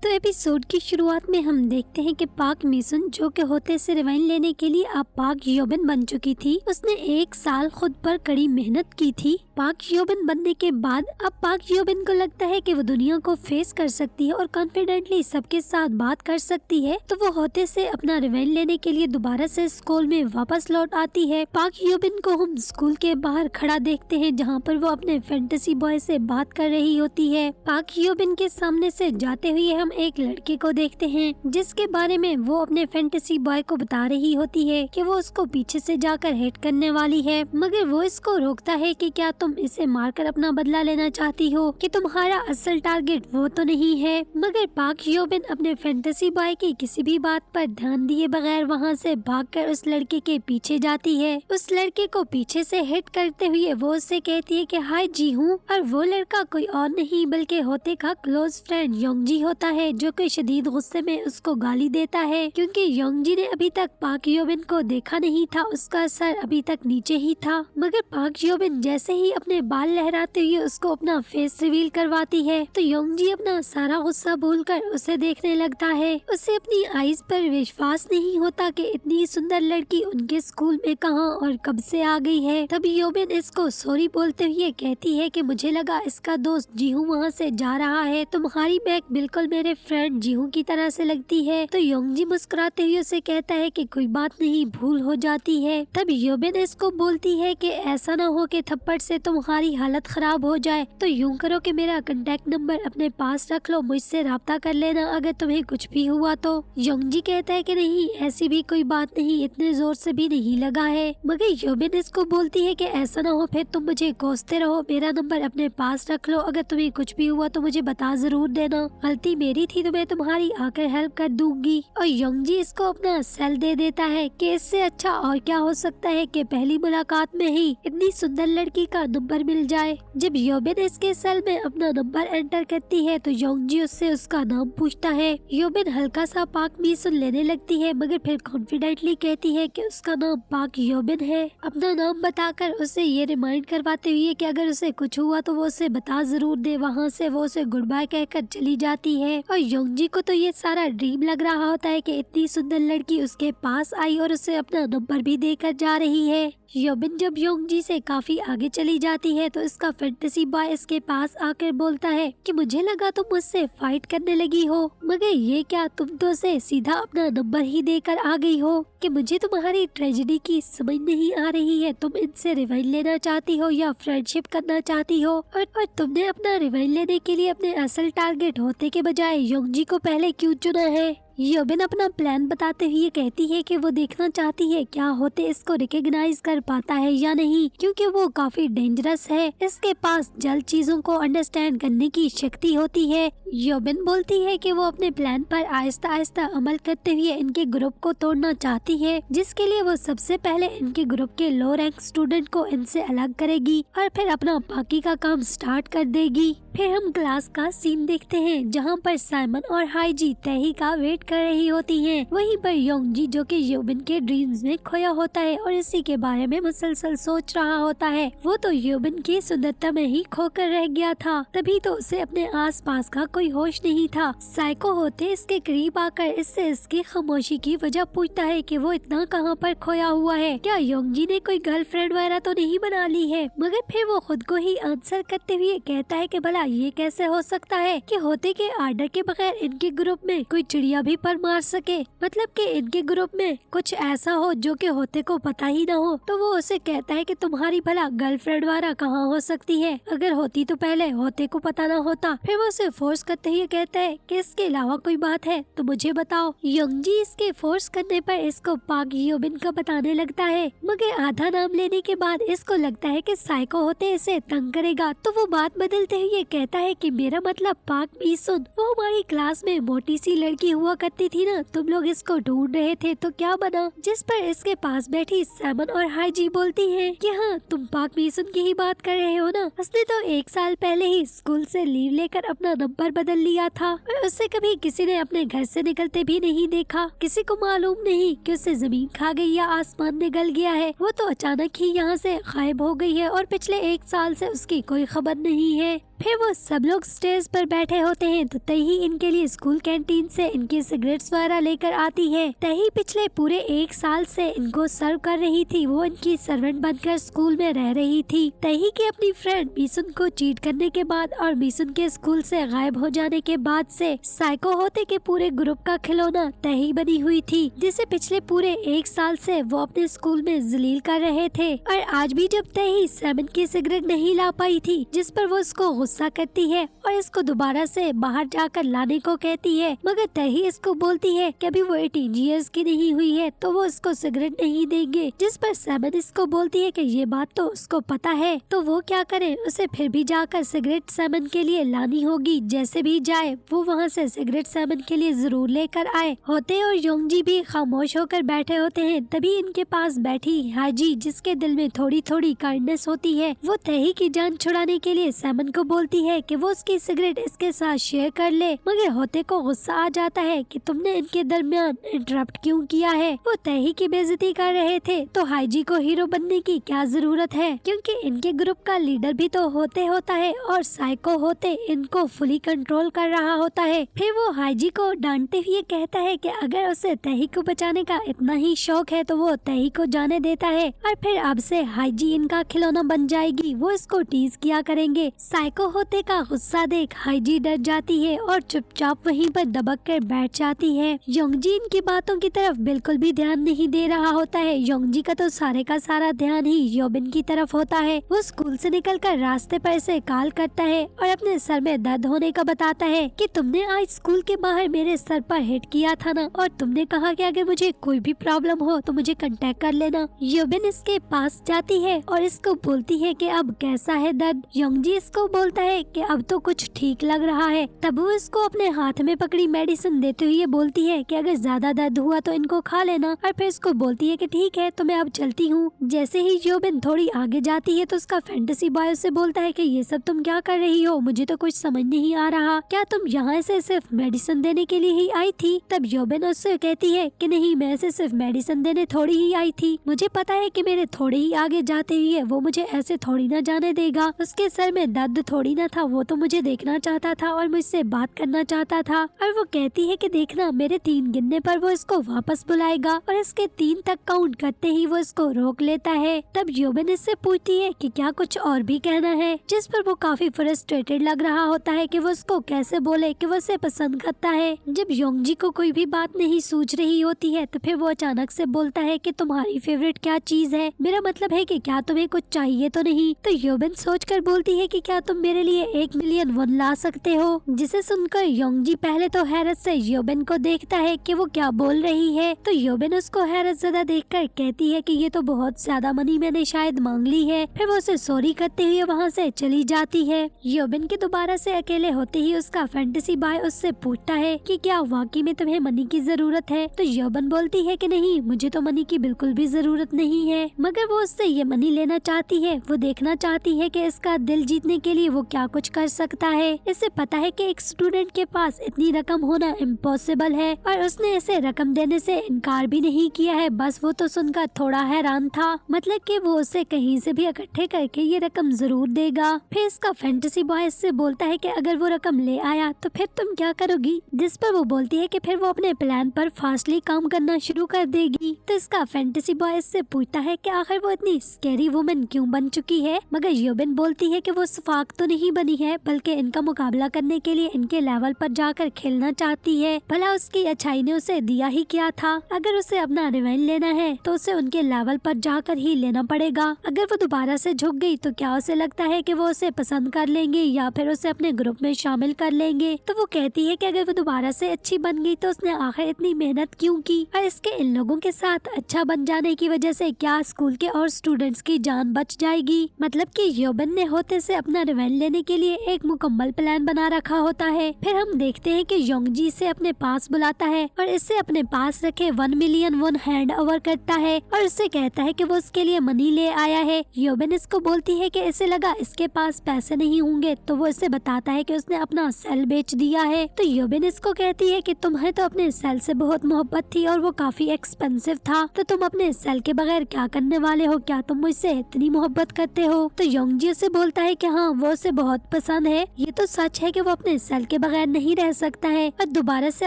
तो एपिसोड की शुरुआत में हम देखते हैं कि पाक मिसुन जो कि होते से रिवाइन लेने के लिए अब पाक योबिन बन चुकी थी। उसने 1 साल खुद पर कड़ी मेहनत की थी। पाक योबिन बनने के बाद अब पाक योबिन को लगता है कि वो दुनिया को फेस कर सकती है और कॉन्फिडेंटली सबके साथ बात कर सकती है। तो वो होते से अपना रिवाइन लेने के लिए दोबारा से स्कूल में वापस लौट आती है। पाक योबिन को हम स्कूल के बाहर खड़ा देखते हैं जहाँ पर वो अपने फैंटेसी बॉय से बात कर रही होती है। पाक योबिन के सामने से जाते हुए हम एक लड़के को देखते हैं जिसके बारे में वो अपने फैंटेसी बॉय को बता रही होती है कि वो उसको पीछे से जाकर हिट करने वाली है, मगर वो इसको रोकता है कि क्या तुम इसे मारकर अपना बदला लेना चाहती हो, कि तुम्हारा असल टारगेट वो तो नहीं है। मगर पाक योबिन अपने फैंटेसी बॉय की किसी भी बात पर ध्यान दिए बगैर वहाँ से भागकर उस लड़के के पीछे जाती है। उस लड़के को पीछे से हिट करते हुए वो उससे कहती है कि हाय जी हूँ, और वो लड़का कोई और नहीं बल्कि होते का क्लोज फ्रेंड योंगजी होता है, जो कि शदीद गुस्से में उसको गाली देता है क्योंकि योंगजी ने अभी तक पाक योबिन को देखा नहीं था, उसका सर अभी तक नीचे ही था। मगर पाक योबिन जैसे ही अपने बाल लहराते हुए उसको अपना फेस रिवील करवाती है तो योंगजी अपना सारा गुस्सा भूलकर उसे देखने लगता है। उसे अपनी आईज पर विश्वास नहीं होता कि इतनी सुंदर लड़की उनके स्कूल में कहाँ और कब से आ गई है। तब योबिन इसको सॉरी बोलते हुए कहती है कि मुझे लगा इसका दोस्त जीहू वहाँ से जा रहा है, तुम्हारी बैग बिल्कुल मेरे फ्रेंड जीहू की तरह से लगती है। तो योंगजी मुस्कुराते हुए उसे कहता है कि कोई बात नहीं, भूल हो जाती है। तब योबिन इसको बोलती है कि ऐसा ना हो कि थप्पड़ से तुम्हारी हालत खराब हो जाए, तो यूं करो कि मेरा कांटेक्ट नंबर अपने पास रख लो, मुझसे राब्ता कर लेना अगर तुम्हें कुछ भी हुआ तो। योंगजी कहता है कि नहीं, ऐसी भी कोई बात नहीं, इतने जोर से भी नहीं लगा है। मगर योबिन इसको बोलती है कि ऐसा ना हो फिर तुम मुझे कोसते रहो, मेरा नंबर अपने पास रख लो, अगर तुम्हें कुछ भी हुआ तो मुझे बता जरूर देना, गलती मेरी थी तो मैं तुम्हारी आकर हेल्प कर दूंगी। और योंगजी इसको अपना सेल दे देता है कि इससे अच्छा और क्या हो सकता है कि पहली मुलाकात में ही इतनी सुंदर लड़की का नंबर मिल जाए। जब योबिन इसके सेल में अपना नंबर एंटर करती है तो योंगजी उससे उसका नाम पूछता है। योबिन हल्का सा पाक मिसुन लेने लगती है मगर फिर कॉन्फिडेंटली कहती है कि उसका नाम पाक योबिन है। अपना नाम बताकर उसे ये रिमाइंड करवाते हुए कि अगर उसे कुछ हुआ तो वो उसे बता जरूर दे। वहाँ से वो उसे गुड बाय कहकर चली जाती है। और योंगजी को तो ये सारा ड्रीम लग रहा होता है कि इतनी सुंदर लड़की उसके पास आई और उसे अपना नंबर भी देकर जा रही है। योबिन जब योंगजी से काफी आगे चली जाती है तो इसका फैंटेसी बॉय इसके पास आकर बोलता है कि मुझे लगा तुम मुझसे फाइट करने लगी हो, मगर ये क्या, तुम तो उसे सीधा अपना नंबर ही देकर आ गई हो, कि मुझे तुम्हारी ट्रेजेडी की समझ नहीं आ रही है, तुम इनसे रिवाइन लेना चाहती हो या फ्रेंडशिप करना चाहती हो, और तुमने अपना रिवाइन लेने के लिए अपने असल टारगेट होते के बजाय योंगजी को पहले क्यों चुना है। योबिन अपना प्लान बताते हुए कहती है कि वो देखना चाहती है क्या होते इसको रिकॉग्नाइज कर पाता है या नहीं, क्योंकि वो काफी डेंजरस है, इसके पास जल्द चीजों को अंडरस्टैंड करने की शक्ति होती है। योबिन बोलती है कि वो अपने प्लान पर आहिस्ता आहिस्ता अमल करते हुए इनके ग्रुप को तोड़ना चाहती है, जिसके लिए वो सबसे पहले इनके ग्रुप के लो रैंक स्टूडेंट को इनसे अलग करेगी और फिर अपना बाकी का काम स्टार्ट कर देगी। फिर हम क्लास का सीन देखते हैं जहाँ पर साइमन और हाईजी तैही का वेट कर रही होती हैं। वहीं पर योंगजी जो कि योबिन के ड्रीम्स में खोया होता है और इसी के बारे में मुसलसल सोच रहा होता है, वो तो योबिन की सुंदरता में ही खोकर रह गया था, तभी तो उसे अपने आसपास का कोई होश नहीं था। साइको होते इसके करीब आकर इससे इसकी खामोशी की वजह पूछता है कि वो इतना कहाँ पर खोया हुआ है, क्या योंगजी ने कोई गर्लफ्रेंड वगैरह तो नहीं बना ली है। मगर फिर वो खुद को ही आंसर करते हुए कहता है कि भला ये कैसे हो सकता है कि होते के आर्डर के बगैर इनके ग्रुप में कोई चिड़िया भी पर मार सके, मतलब कि इनके ग्रुप में कुछ ऐसा हो जो कि होते को पता ही ना हो। तो वो उसे कहता है कि तुम्हारी भला गर्लफ्रेंड वाला कहाँ हो सकती है, अगर होती तो पहले होते को पता ना होता। फिर वो उसे फोर्स करते हुए कहता है कि इसके अलावा कोई बात है तो मुझे बताओ। योंगजी इसके फोर्स करने पर इसको पाक योबिन का बताने लगता है, मगर आधा नाम लेने के बाद इसको लगता है कि साइको होते इसे तंग करेगा, तो वो बात बदलते हुए कहता है कि मेरा मतलब पाक मिसुन, वो हमारी क्लास में मोटी सी लड़की हुआ करती थी ना, तुम लोग इसको ढूंढ रहे थे तो क्या बना। जिस पर इसके पास बैठी साइमन और हाईजी बोलती हैं कि हाँ तुम पाक मिसुन की ही बात कर रहे हो ना, उसने तो 1 साल पहले ही स्कूल से लीव लेकर अपना नंबर बदल लिया था और उससे कभी किसी ने अपने घर से निकलते भी नहीं देखा। किसी को मालूम नहीं कि उससे जमीन खा गई या आसमान में गल गया है, वो तो अचानक ही यहाँ से गायब हो गई है और पिछले 1 साल से उसकी कोई खबर नहीं है। फिर वो वो सब लोग स्टेज पर बैठे होते हैं तो तही इनके लिए स्कूल कैंटीन से इनकी सिगरेट्स वगैरह लेकर आती है। तही पिछले पूरे 1 साल से इनको सर्व कर रही थी, वो इनकी सर्वेंट बनकर स्कूल में रह रही थी। तही की अपनी फ्रेंड मिसुन को चीट करने के बाद और मिसुन के स्कूल से गायब हो जाने के बाद से साइको होते के पूरे ग्रुप का खिलौना तही बनी हुई थी, जिसे पिछले पूरे 1 साल से वो अपने स्कूल में जलील कर रहे थे। और आज भी जब तही सैमन की सिगरेट नहीं ला पाई थी, जिस पर वो इसको गुस्सा करती है और इसको दोबारा से बाहर जाकर लाने को कहती है, मगर तही इसको बोलती है कि अभी वो 18 ईयर्स की नहीं हुई है तो वो इसको सिगरेट नहीं देंगे, जिस पर सैमन इसको बोलती है कि ये बात तो उसको पता है, तो वो क्या करे, उसे फिर भी जाकर सिगरेट सैमन के लिए लानी होगी। जैसे भी जाए वो वहाँ से सिगरेट सैमन के लिए जरूर लेकर आए। होते और योंगजी भी खामोश होकर बैठे होते हैं। तभी इनके पास बैठी हाजी, जिसके दिल में थोड़ी थोड़ी काइंडनेस होती है, वो तही की जान छुड़ाने के लिए सैमन को बोलती है कि वो उसकी सिगरेट इसके साथ शेयर कर ले, मगर होते को गुस्सा आ जाता है कि तुमने इनके दरमियान इंटरप्ट क्यों किया है। वो तही की बेइज्जती कर रहे थे तो हाईजी को हीरो बनने की क्या जरूरत है, क्योंकि इनके ग्रुप का लीडर भी तो होते होता है और साइको होते इनको फुली कंट्रोल कर रहा होता है। फिर वो हाईजी को डांटते हुए कहता है कि अगर उसे तही को बचाने का इतना ही शौक है तो वो तही को जाने देता है और फिर अब से हाईजी इनका खिलौना बन जाएगी, वो इसको टीज किया करेंगे। साइको होते का गुस्सा देख हाईजी डर जाती है और चुपचाप वहीं पर दबक कर बैठ जाती है। योंगजी इनकी बातों की तरफ बिल्कुल भी ध्यान नहीं दे रहा होता है। योंगजी का तो सारे का सारा ध्यान ही योबिन की तरफ होता है। वो स्कूल से निकलकर रास्ते पर से कॉल करता है और अपने सर में दर्द होने का बताता है कि तुमने आज स्कूल के बाहर मेरे सर पर हिट किया था ना, और तुमने कहा कि अगर मुझे कोई भी प्रॉब्लम हो तो मुझे कांटेक्ट कर लेना। योबिन इसके पास जाती है और इसको बोलती है कि अब कैसा है दर्द। योंगजी इसको बोलता है कि अब तो कुछ ठीक लग रहा है। तब वो इसको अपने हाथ में पकड़ी मेडिसिन देते हुए बोलती है कि अगर ज्यादा दर्द हुआ तो इनको खा लेना, और फिर इसको बोलती है कि ठीक है तो मैं अब चलती हूँ। जैसे ही योबिन थोड़ी आगे जाती है तो उसका फैंटेसी बॉय उससे बोलता है कि ये सब तुम क्या कर रही हो, मुझे तो कुछ समझ नहीं आ रहा, क्या तुम यहाँ से सिर्फ मेडिसिन देने के लिए ही आई थी। तब योबिन उससे कहती है कि नहीं, मैं ऐसे सिर्फ मेडिसिन देने थोड़ी ही आई थी, मुझे पता है कि मेरे थोड़े ही आगे जाते हुए वो मुझे ऐसे थोड़ी ना जाने देगा। उसके सर में दर्द थोड़ी ना था, वो तो मुझे देखना चाहता था और मुझसे बात करना चाहता था। और वो कहती है कि देखना, मेरे 3 गिनने पर वो इसको वापस बुलाएगा, और इसके 3 तक काउंट करते ही वो इसको रोक लेता है। तब योबिन इससे पूछती है कि क्या कुछ और भी कहना है, जिस पर वो काफी फ्रस्ट्रेटेड लग रहा होता है कि वो उसको कैसे बोले कि वो उसे पसंद करता है। जब योंगजी को कोई भी बात नहीं सूझ रही होती है तो फिर वो अचानक से बोलता है कि तुम्हारी फेवरेट क्या चीज है, मेरा मतलब है कि क्या तुम्हें कुछ चाहिए तो नहीं। तो योबिन सोचकर बोलती है कि क्या तुम मेरे लिए 1 मिलियन वॉन ला सकते हो। जिसे सुनकर योंगजी पहले तो हैरत से योबिन को देखता है कि वो क्या बोल रही है। तो योबिन उसको हैरत ज़्यादा देखकर कहती है कि ये तो बहुत ज्यादा मनी मैंने शायद मांग ली है। फिर वो उसे सॉरी करते हुए वहाँ से चली जाती है। योबिन के दोबारा से अकेले होते ही उसका फैंटेसी बॉय उससे पूछता है कि क्या वाकई में तुम्हें मनी की जरूरत है। तो योबिन बोलती है कि नहीं, मुझे तो मनी की बिल्कुल भी जरूरत नहीं है, मगर वो उससे ये मनी लेना चाहती है। वो देखना चाहती है कि इसका दिल जीतने के लिए वो क्या कुछ कर सकता है। इसे पता है कि एक स्टूडेंट के पास इतनी रकम होना इम्पॉसिबल है और उसने इसे रकम देने से इनकार भी नहीं किया है। बस वो तो सुनकर थोड़ा हैरान था, मतलब कि वो उसे कहीं से भी इकट्ठे करके ये रकम जरूर देगा। फिर इसका फैंटेसी बॉय इससे बोलता है कि अगर वो रकम ले आया तो फिर तुम क्या करोगी, जिस पर वो बोलती है कि फिर वो अपने प्लान पर फास्टली काम करना शुरू कर देगी। तो इसका फैंटेसी बॉय इससे पूछता है कि आखिर वो इतनी स्कैरी वुमन क्यों बन चुकी है, मगर योबिन बोलती है कि वो सफाक तो नहीं बनी है, बल्कि इनका मुकाबला करने के लिए इनके लेवल पर जाकर खेलना चाहती है। भला उसकी अच्छाई ने उसे दिया ही क्या था। अगर उसे अपना रिवेंज लेना है तो उसे उनके लेवल पर जाकर ही लेना पड़ेगा। अगर वो दोबारा से झुक गई तो क्या उसे लगता है कि वो उसे पसंद कर लेंगे या फिर उसे अपने ग्रुप में शामिल कर लेंगे। तो वो कहती है कि अगर वो दोबारा से अच्छी बन गई तो उसने आखिर इतनी मेहनत क्यों की, और इसके इन लोगों के साथ अच्छा बन जाने की वजह से क्या स्कूल के और स्टूडेंट्स की जान बच जाएगी। मतलब कि योबिन ने होते से अपना रिवेंज लेने के लिए एक मुकम्मल प्लान बना रखा होता है। फिर हम देखते हैं कि योंगजी से अपने पास बुलाता है और इससे अपने पास रखे 1 मिलियन वॉन हैंड ओवर करता है और उससे कहता है कि वो उसके लिए मनी ले आया है। योबिन इसको बोलती है कि इसे लगा इसके पास पैसे नहीं होंगे, तो वो इससे बताता है कि उसने अपना सेल बेच दिया है। तो योबिन इसको कहती है कि तुम्हें तो अपने सेल से बहुत मोहब्बत थी और वो काफी एक्सपेंसिव था, तो तुम अपने सेल के बगैर क्या करने वाले हो, क्या तुम मुझसे इतनी मोहब्बत करते हो। तो योंगजी उसे बोलता है कि हाँ, वो उसे बहुत बहुत पसंद है। ये तो सच है कि वो अपने सेल के बगैर नहीं रह सकता है और दोबारा से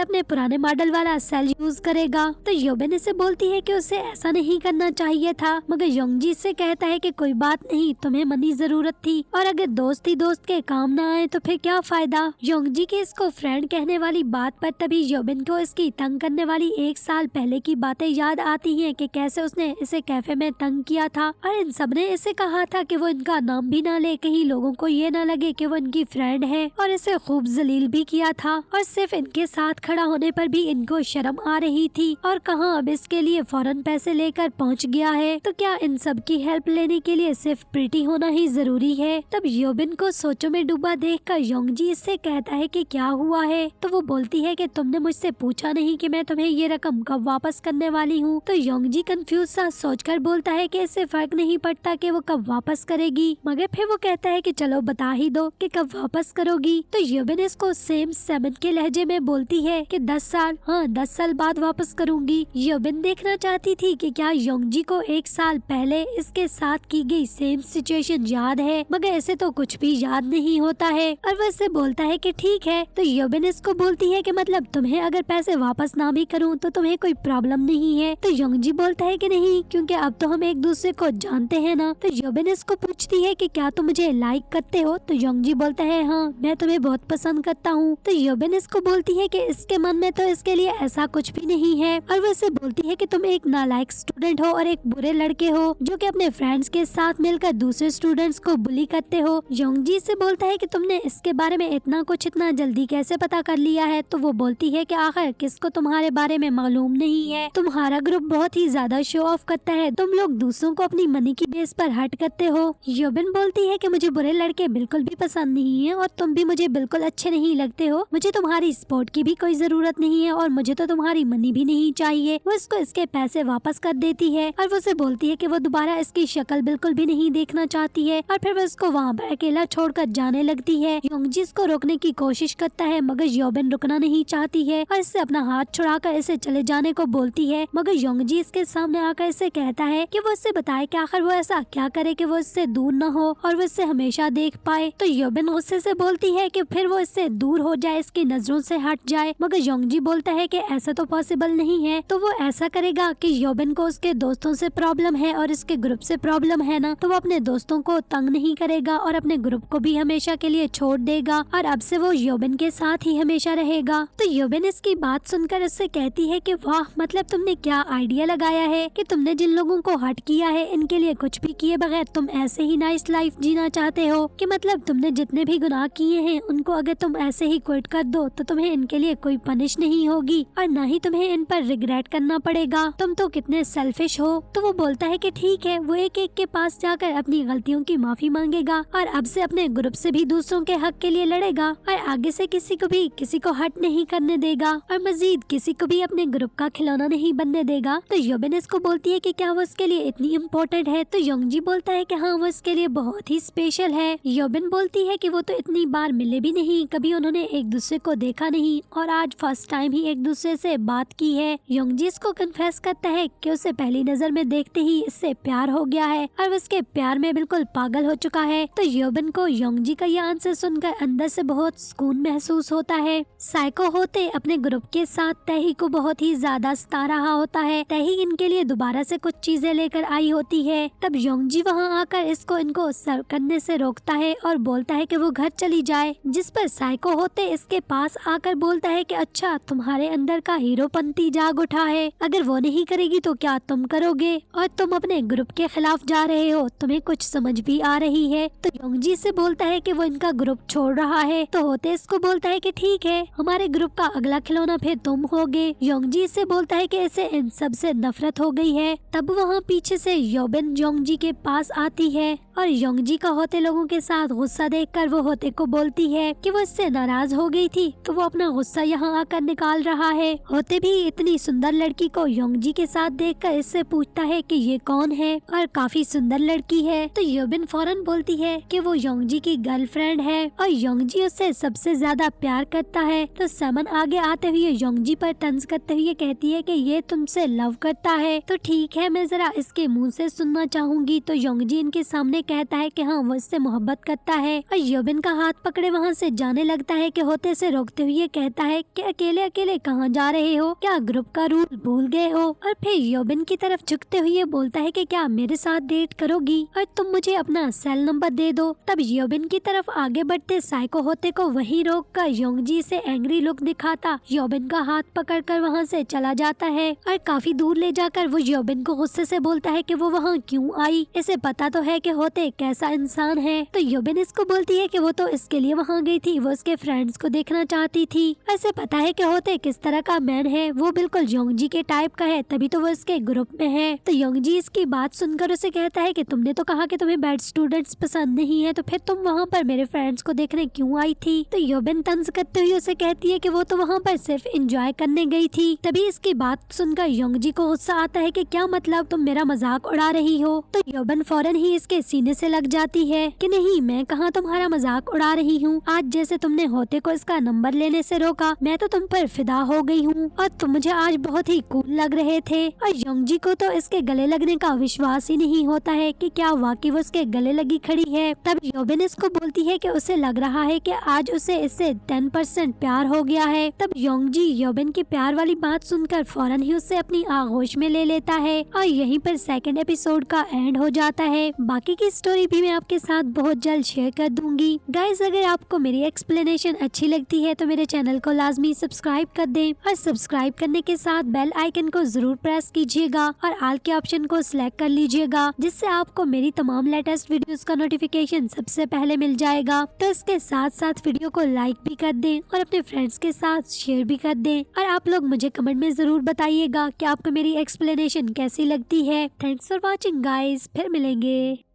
अपने पुराने मॉडल वाला सेल यूज करेगा। तो योबिन इसे बोलती है कि उसे ऐसा नहीं करना चाहिए था, मगर योंगजी से कहता है कि कोई बात नहीं, तुम्हें मनी जरूरत थी और अगर दोस्त ही दोस्त के काम ना आए तो फिर क्या फायदा। योंगजी के इसको फ्रेंड कहने वाली बात पर तभी योबिन को इसकी तंग करने वाली 1 साल पहले की बातें याद आती हैं कि कैसे उसने इसे कैफे में तंग किया था और इन सब ने इसे कहा था कि वो इनका नाम भी ना ले, कहीं लोगों को ये ना लगे कि वो इनकी फ्रेंड है, और इसे खूब जलील भी किया था और सिर्फ इनके साथ खड़ा होने पर भी इनको शर्म आ रही थी और कहाँ अब इसके लिए फौरन पैसे लेकर पहुँच गया है। तो क्या इन सब की हेल्प लेने के लिए सिर्फ प्रीटी होना ही जरूरी है। तब योबिन को सोचों में डूबा देखकर योंगजी इससे कहता है कि क्या हुआ है। तो वो बोलती है कि तुमने मुझसे पूछा नहीं कि मैं तुम्हें ये रकम कब वापस करने वाली हूँ। तो योंगजी कंफ्यूज सा सोचकर बोलता है कि इससे फर्क नहीं पड़ता कि वो कब वापस करेगी, मगर फिर वो कहता है कि चलो बता ही दो कि कब वापस करोगी। तो योबिन इसको सेम 7 के लहजे में बोलती है कि 10 साल, हाँ 10 साल बाद वापस करूंगी। योबिन देखना चाहती थी कि क्या योंगजी को 1 साल पहले इसके साथ की गई सेम सिचुएशन याद है, मगर इसे तो कुछ भी याद नहीं होता है और वो इससे बोलता है कि ठीक है। तो योबिन इसको बोलती है कि मतलब तुम्हें अगर पैसे वापस ना भी करूं तो तुम्हें कोई प्रॉब्लम नहीं है। तो योंगजी बोलता है कि नहीं, क्योंकि अब तो हम एक दूसरे को जानते हैं ना। तो योबिन इसको पूछती है कि क्या तुम मुझे लाइक करते हो। तो योंगजी बोलता है हाँ, मैं तुम्हें बहुत पसंद करता हूँ। तो योबिन इसको बोलती है कि इसके मन में तो इसके लिए ऐसा कुछ भी नहीं है और वो इसे बोलती है कि तुम एक नालायक स्टूडेंट हो और एक बुरे लड़के हो जो कि अपने फ्रेंड्स के साथ मिलकर दूसरे स्टूडेंट्स को बुली करते हो। योंगजी से बोलता है कि तुमने इसके बारे में इतना कुछ इतना जल्दी कैसे पता कर लिया है। तो वो बोलती है कि आखिर किसको तुम्हारे बारे में मालूम नहीं है, तुम्हारा ग्रुप बहुत ही ज्यादा शो ऑफ करता है, तुम लोग दूसरों को अपनी मनी की बेस पर हर्ट करते हो। योबिन बोलती है कि मुझे बुरे लड़के बिल्कुल भी पसंद नहीं है और तुम भी मुझे बिल्कुल अच्छे नहीं लगते हो, मुझे तुम्हारी सपोर्ट की भी कोई जरूरत नहीं है और मुझे तो तुम्हारी मनी भी नहीं चाहिए। वो इसको इसके पैसे वापस कर देती है और वो उसे बोलती है कि वो दोबारा इसकी शक्ल बिल्कुल भी नहीं देखना चाहती है और फिर वो इसको वहाँ पर अकेला छोड़कर जाने लगती है। योंगजी इसको रोकने की कोशिश करता है मगर योबिन रुकना नहीं चाहती है और इससे अपना हाथ छुड़ाकर इसे चले जाने को बोलती है, मगर योंगजी इसके सामने आकर इसे कहता है कि वो इससे बताए कि आखिर वो ऐसा क्या करे कि वो इससे दूर न हो और वो इससे हमेशा देख पाए। तो योबिन गुस्से से बोलती है कि फिर वो इससे दूर हो जाए, इसकी नजरों से हट जाए, मगर योंगजी बोलता है कि ऐसा तो पॉसिबल नहीं है। तो वो ऐसा करेगा कि योबिन को उसके दोस्तों से प्रॉब्लम है और इसके ग्रुप से प्रॉब्लम है ना, तो वो अपने दोस्तों को तंग नहीं करेगा और अपने ग्रुप को भी हमेशा के लिए छोड़ देगा और अब से वो योबिन के साथ ही हमेशा रहेगा। तो योबिन इसकी बात सुनकर उससे कहती है कि वाह, मतलब तुमने क्या आइडिया लगाया है कि तुमने जिन लोगों को हर्ट किया है इनके लिए कुछ भी किए बगैर तुम ऐसे ही नाइस लाइफ जीना चाहते हो, कि मतलब तुमने जितने भी गुनाह किए हैं उनको अगर तुम ऐसे ही क्विट कर दो तो तुम्हें इनके लिए कोई पनिश नहीं होगी और न ही तुम्हें इन पर रिग्रेट करना पड़ेगा, तुम तो कितने सेल्फिश हो। तो वो बोलता है कि ठीक है, वो एक एक के पास जाकर अपनी गलतियों की माफी मांगेगा और अब से अपने ग्रुप से भी दूसरों के हक के लिए लड़ेगा और आगे से किसी को भी किसी को हर्ट नहीं करने देगा और मजीद किसी को भी अपने ग्रुप का खिलौना नहीं बनने देगा। तो योबिन इसको बोलती है कि क्या वो उसके लिए इतनी इम्पोर्टेंट है। तो योंगजी बोलता है कि हाँ, वो इसके लिए बहुत ही स्पेशल है। योबिन बोलती है कि वो तो इतनी बार मिले भी नहीं, कभी उन्होंने एक दूसरे को देखा नहीं और आज फर्स्ट टाइम ही एक दूसरे से बात की है। योंगजी इसको कन्फेस करता है कि उसे पहली नजर में देखते ही इससे प्यार हो गया है और उसके प्यार में बिल्कुल पागल हो चुका है। तो योबिन को योंगजी का ये आंसर सुनकर अंदर से बहुत सुकून महसूस होता है। साइको होते अपने ग्रुप के साथ तही को बहुत ही ज्यादा सता रहा होता है। तही इनके लिए दोबारा से कुछ चीजें लेकर आई होती है। तब योंगजी वहाँ आकर इसको इनको सर्व करने से रोकता है और बोलता है कि वो घर चली जाए, जिस पर साइको होते इसके पास आकर बोलता है कि अच्छा, तुम्हारे अंदर का हीरोपंती जाग उठा है, अगर वो नहीं करेगी तो क्या तुम करोगे और तुम अपने ग्रुप के खिलाफ जा रहे हो, तुम्हें कुछ समझ भी आ रही है। तो योंगजी से बोलता है कि वो इनका ग्रुप छोड़ रहा है। तो होते इसको बोलता है कि ठीक है, हमारे ग्रुप का अगला खिलौना फिर तुम होगे। योंगजी से बोलता है कि इसे इन सब से नफरत हो गई है। तब वहाँ पीछे से योबिन योंगजी के पास आती है और योंगजी का होते लोगों के साथ गुस्सा देखकर वो होते को बोलती है कि वो इससे नाराज हो गई थी तो वो अपना गुस्सा यहाँ आकर निकाल रहा है। होते भी इतनी सुंदर लड़की को योंगजी के साथ देखकर इससे पूछता है कि ये कौन है और काफी सुंदर लड़की है। तो योबिन फौरन बोलती है कि वो योंगजी की गर्लफ्रेंड है और योंगजी उससे सबसे ज्यादा प्यार करता है। तो समन आगे आते हुए योंगजी पर तंज करते हुए कहती है कि ये तुमसे लव करता है। तो ठीक है, मैं जरा इसके मुंह से सुनना चाहूंगी। तो योंगजी इनके सामने कहता है कि हाँ वो इससे मोहब्बत करता है और योबिन का हाथ पकड़े वहाँ से जाने लगता है कि होते से रोकते हुए कहता है कि अकेले अकेले कहाँ जा रहे हो, क्या ग्रुप का रूल भूल गए हो। और फिर योबिन की तरफ झुकते हुए बोलता है कि क्या मेरे साथ डेट करोगी और तुम मुझे अपना सेल नंबर दे दो। तब योबिन की तरफ आगे बढ़ते साइको होते को वहीं रोक कर योंगजी से एंग्री लुक दिखाता योबिन का हाथ पकड़कर वहाँ से चला जाता है और काफी दूर ले जाकर वो योबिन को गुस्से से बोलता है कि वो वहाँ क्यों आई, इसे पता तो है कि होते कैसा इंसान है। तो योबिन इसको बोलती है कि वो तो इसके लिए वहाँ गई थी, वो उसके फ्रेंड्स को देखना चाहती थी। ऐसे पता है कि होते किस तरह का मैन है, वो बिल्कुल योंगजी के टाइप का है, तभी तो वो इसके ग्रुप में है। तो योंगजी इसकी बात सुनकर उसे कहता है कि तुमने तो कहा कि तुम्हें बैड स्टूडेंट्स पसंद नहीं है, तो फिर तुम वहाँ पर मेरे फ्रेंड्स को देखने क्यों आई थी। तो योबिन तंज करते हुए उसे कहती है कि वो तो वहाँ पर सिर्फ एंजॉय करने गई थी। तभी इसकी बात सुनकर योंगजी को गुस्सा आता है कि क्या मतलब, तुम मेरा मजाक उड़ा रही हो। तो योबिन फौरन ही इसके सीने से लग जाती है कि नहीं, मैं कहाँ तुम्हारा मजाक उड़ा रही हूँ। आज जैसे तुमने होते को इसका नंबर लेने से रोका, मैं तो तुम पर फिदा हो गई हूँ और तुम मुझे आज बहुत ही कूल लग रहे थे। और योंगजी को तो इसके गले लगने का विश्वास ही नहीं होता है कि क्या वाकई वो उसके गले लगी खड़ी है। तब योबिन इसको बोलती है कि उसे लग रहा है कि आज उसे इससे 10% प्यार हो गया है। तब योंगजी योबिन की प्यार वाली बात सुनकर फौरन ही उससे अपनी आगोश में ले लेता है और यहीं पर सेकंड एपिसोड का एंड हो जाता है। बाकी की स्टोरी भी मैं आपके साथ बहुत जल्द शेयर कर दूंगी। गाइस, अगर आपको मेरी एक्सप्लेनेशन अच्छी लगती है तो मेरे चैनल को लाजमी सब्सक्राइब कर दें और सब्सक्राइब करने के साथ बेल आइकन को जरूर प्रेस कीजिएगा और ऑल के ऑप्शन को सिलेक्ट कर लीजिएगा, जिससे आपको मेरी तमाम लेटेस्ट वीडियोस का नोटिफिकेशन सबसे पहले मिल जाएगा। तो इसके साथ साथ वीडियो को लाइक भी कर दें और अपने फ्रेंड्स के साथ शेयर भी कर दें। और आप लोग मुझे कमेंट में जरूर बताइएगा कि आपको मेरी एक्सप्लेनेशन कैसी लगती है। थैंक्स फॉर वॉचिंग गाइस, फिर मिलेंगे।